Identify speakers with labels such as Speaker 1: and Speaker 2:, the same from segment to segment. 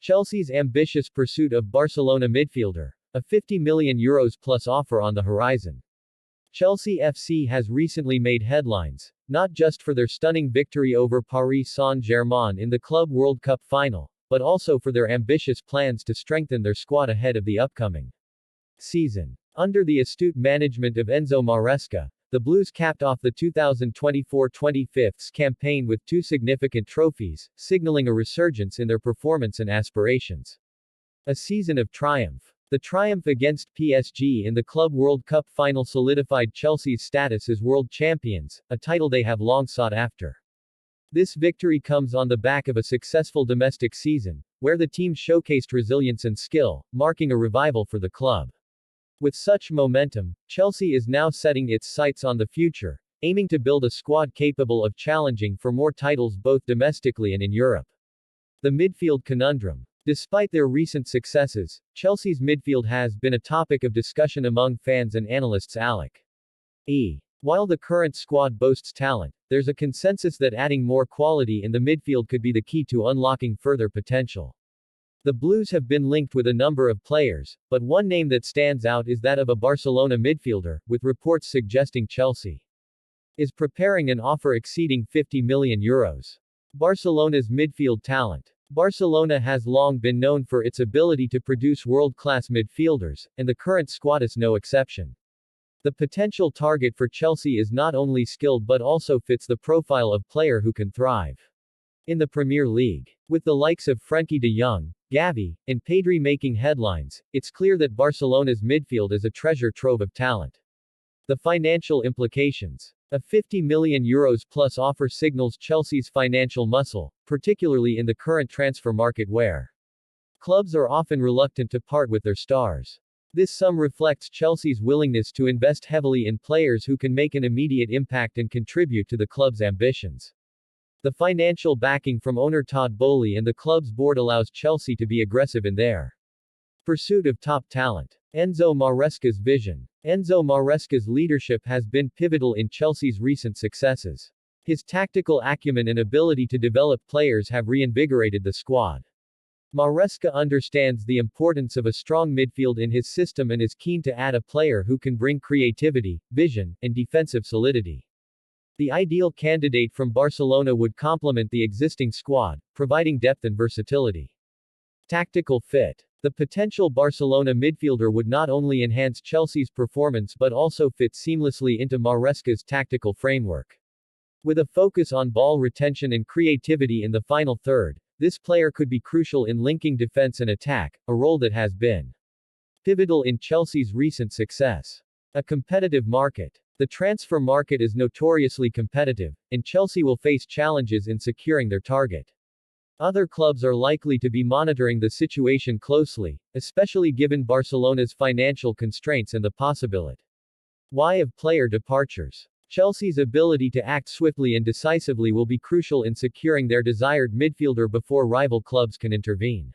Speaker 1: Chelsea's ambitious pursuit of Barcelona midfielder. A €50 million plus offer on the horizon. Chelsea FC has recently made headlines, not just for their stunning victory over Paris Saint-Germain in the Club World Cup final, but also for their ambitious plans to strengthen their squad ahead of the upcoming season. Under the astute management of Enzo Maresca, the Blues capped off the 2024-25 campaign with two significant trophies, signaling a resurgence in their performance and aspirations. A season of triumph. The triumph against PSG in the Club World Cup final solidified Chelsea's status as world champions, a title they have long sought after. This victory comes on the back of a successful domestic season, where the team showcased resilience and skill, marking a revival for the club. With such momentum, Chelsea is now setting its sights on the future, aiming to build a squad capable of challenging for more titles both domestically and in Europe. The midfield conundrum. Despite their recent successes, Chelsea's midfield has been a topic of discussion among fans and analysts alike. While the current squad boasts talent, there's a consensus that adding more quality in the midfield could be the key to unlocking further potential. The Blues have been linked with a number of players, but one name that stands out is that of a Barcelona midfielder, with reports suggesting Chelsea is preparing an offer exceeding €50 million. Barcelona's midfield talent. Barcelona has long been known for its ability to produce world-class midfielders, and the current squad is no exception. The potential target for Chelsea is not only skilled but also fits the profile of player who can thrive in the Premier League. With the likes of Frenkie de Jong, Gavi, and Pedri making headlines, it's clear that Barcelona's midfield is a treasure trove of talent. The financial implications. A €50 million plus offer signals Chelsea's financial muscle, particularly in the current transfer market where clubs are often reluctant to part with their stars. This sum reflects Chelsea's willingness to invest heavily in players who can make an immediate impact and contribute to the club's ambitions. The financial backing from owner Todd Boehly and the club's board allows Chelsea to be aggressive in their pursuit of top talent. Enzo Maresca's vision. Enzo Maresca's leadership has been pivotal in Chelsea's recent successes. His tactical acumen and ability to develop players have reinvigorated the squad. Maresca understands the importance of a strong midfield in his system and is keen to add a player who can bring creativity, vision, and defensive solidity. The ideal candidate from Barcelona would complement the existing squad, providing depth and versatility. Tactical fit. The potential Barcelona midfielder would not only enhance Chelsea's performance but also fit seamlessly into Maresca's tactical framework. With a focus on ball retention and creativity in the final third, this player could be crucial in linking defense and attack, a role that has been pivotal in Chelsea's recent success. A competitive market. The transfer market is notoriously competitive, and Chelsea will face challenges in securing their target. Other clubs are likely to be monitoring the situation closely, especially given Barcelona's financial constraints and the possibility of player departures. Chelsea's ability to act swiftly and decisively will be crucial in securing their desired midfielder before rival clubs can intervene.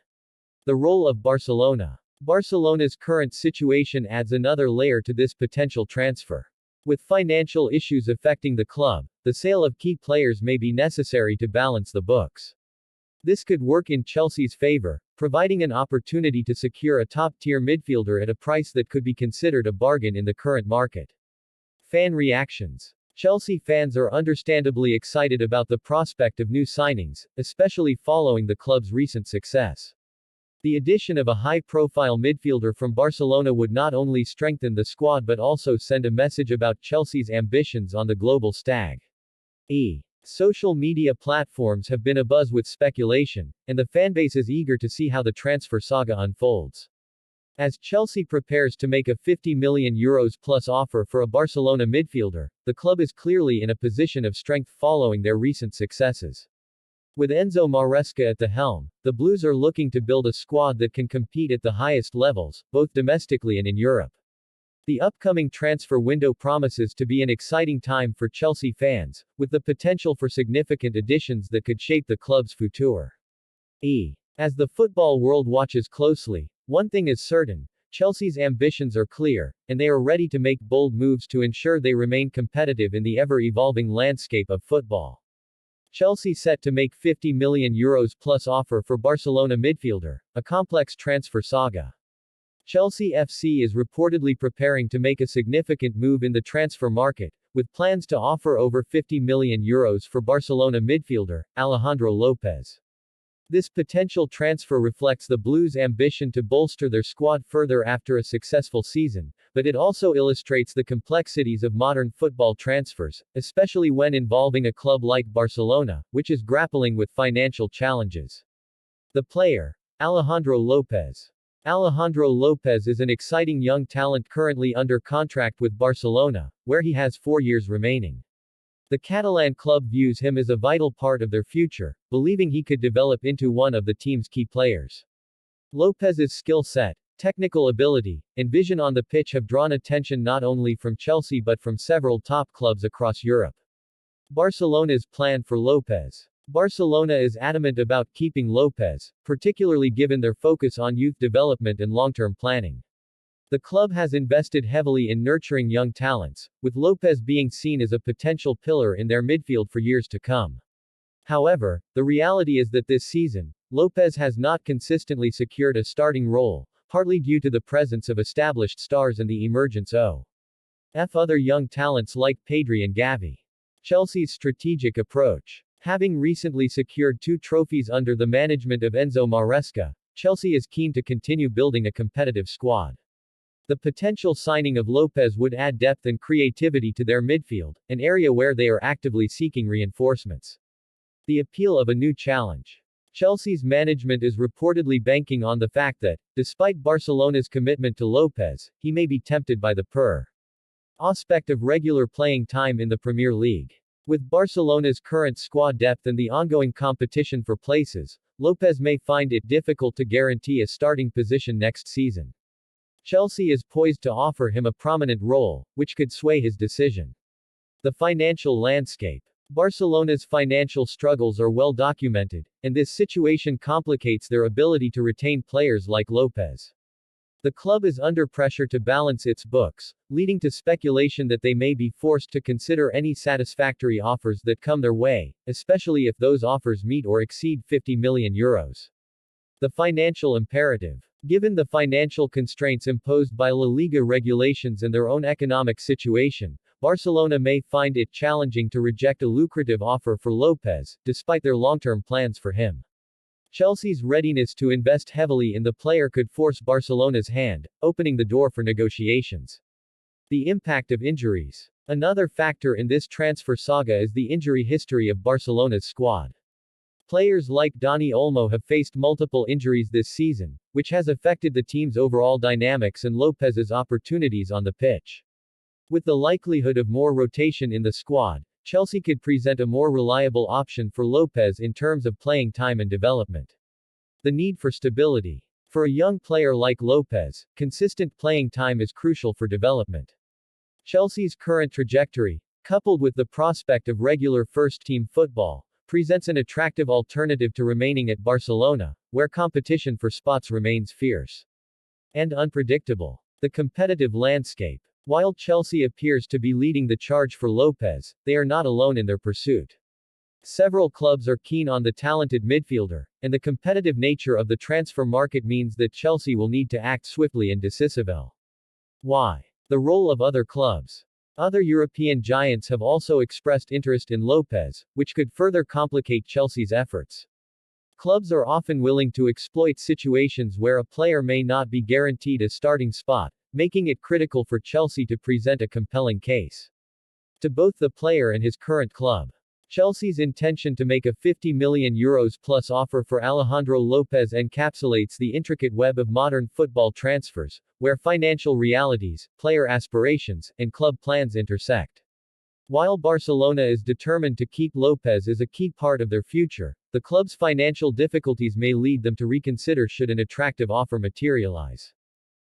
Speaker 1: The role of Barcelona. Barcelona's current situation adds another layer to this potential transfer. With financial issues affecting the club, the sale of key players may be necessary to balance the books. This could work in Chelsea's favor, providing an opportunity to secure a top-tier midfielder at a price that could be considered a bargain in the current market. Fan reactions. Chelsea fans are understandably excited about the prospect of new signings, especially following the club's recent success. The addition of a high-profile midfielder from Barcelona would not only strengthen the squad but also send a message about Chelsea's ambitions on the global stage. Social media platforms have been abuzz with speculation, and the fanbase is eager to see how the transfer saga unfolds. As Chelsea prepares to make a €50 million plus offer for a Barcelona midfielder, the club is clearly in a position of strength following their recent successes. With Enzo Maresca at the helm, the Blues are looking to build a squad that can compete at the highest levels, both domestically and in Europe. The upcoming transfer window promises to be an exciting time for Chelsea fans, with the potential for significant additions that could shape the club's future. As the football world watches closely, one thing is certain: Chelsea's ambitions are clear, and they are ready to make bold moves to ensure they remain competitive in the ever-evolving landscape of football. Chelsea set to make €50 million plus offer for Barcelona midfielder, a complex transfer saga. Chelsea FC is reportedly preparing to make a significant move in the transfer market, with plans to offer over €50 million for Barcelona midfielder, Alejandro Lopez. This potential transfer reflects the Blues' ambition to bolster their squad further after a successful season, but it also illustrates the complexities of modern football transfers, especially when involving a club like Barcelona, which is grappling with financial challenges. The player, Alejandro Lopez. Alejandro Lopez is an exciting young talent currently under contract with Barcelona, where he has 4 years remaining. The Catalan club views him as a vital part of their future, believing he could develop into one of the team's key players. Lopez's skill set, technical ability, and vision on the pitch have drawn attention not only from Chelsea but from several top clubs across Europe. Barcelona's plan for Lopez. Barcelona is adamant about keeping Lopez, particularly given their focus on youth development and long-term planning. The club has invested heavily in nurturing young talents, with Lopez being seen as a potential pillar in their midfield for years to come. However, the reality is that this season, Lopez has not consistently secured a starting role, partly due to the presence of established stars and the emergence of other young talents like Pedri and Gavi. Chelsea's strategic approach. Having recently secured 2 trophies under the management of Enzo Maresca, Chelsea is keen to continue building a competitive squad. The potential signing of Lopez would add depth and creativity to their midfield, an area where they are actively seeking reinforcements. The appeal of a new challenge. Chelsea's management is reportedly banking on the fact that, despite Barcelona's commitment to Lopez, he may be tempted by the prospect of regular playing time in the Premier League. With Barcelona's current squad depth and the ongoing competition for places, Lopez may find it difficult to guarantee a starting position next season. Chelsea is poised to offer him a prominent role, which could sway his decision. The financial landscape. Barcelona's financial struggles are well documented, and this situation complicates their ability to retain players like Lopez. The club is under pressure to balance its books, leading to speculation that they may be forced to consider any satisfactory offers that come their way, especially if those offers meet or exceed €50 million. The financial imperative. Given the financial constraints imposed by La Liga regulations and their own economic situation, Barcelona may find it challenging to reject a lucrative offer for Lopez, despite their long-term plans for him. Chelsea's readiness to invest heavily in the player could force Barcelona's hand, opening the door for negotiations. The impact of injuries. Another factor in this transfer saga is the injury history of Barcelona's squad. Players like Dani Olmo have faced multiple injuries this season, which has affected the team's overall dynamics and Lopez's opportunities on the pitch. With the likelihood of more rotation in the squad, Chelsea could present a more reliable option for Lopez in terms of playing time and development. The need for stability. For a young player like Lopez, consistent playing time is crucial for development. Chelsea's current trajectory, coupled with the prospect of regular first-team football, presents an attractive alternative to remaining at Barcelona, where competition for spots remains fierce and unpredictable. The competitive landscape. While Chelsea appears to be leading the charge for Lopez, they are not alone in their pursuit. Several clubs are keen on the talented midfielder, and the competitive nature of the transfer market means that Chelsea will need to act swiftly and decisively. Why? The role of other clubs. Other European giants have also expressed interest in Lopez, which could further complicate Chelsea's efforts. Clubs are often willing to exploit situations where a player may not be guaranteed a starting spot, making it critical for Chelsea to present a compelling case to both the player and his current club. Chelsea's intention to make a €50 million plus offer for Alejandro Lopez encapsulates the intricate web of modern football transfers, where financial realities, player aspirations, and club plans intersect. While Barcelona is determined to keep Lopez as a key part of their future, the club's financial difficulties may lead them to reconsider should an attractive offer materialize.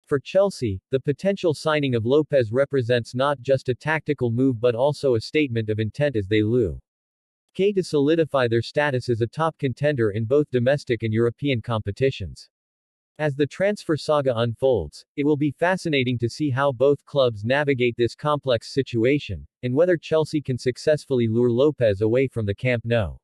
Speaker 1: For Chelsea, the potential signing of Lopez represents not just a tactical move but also a statement of intent as they look to solidify their status as a top contender in both domestic and European competitions. As the transfer saga unfolds, it will be fascinating to see how both clubs navigate this complex situation, and whether Chelsea can successfully lure Lopez away from the Camp Nou.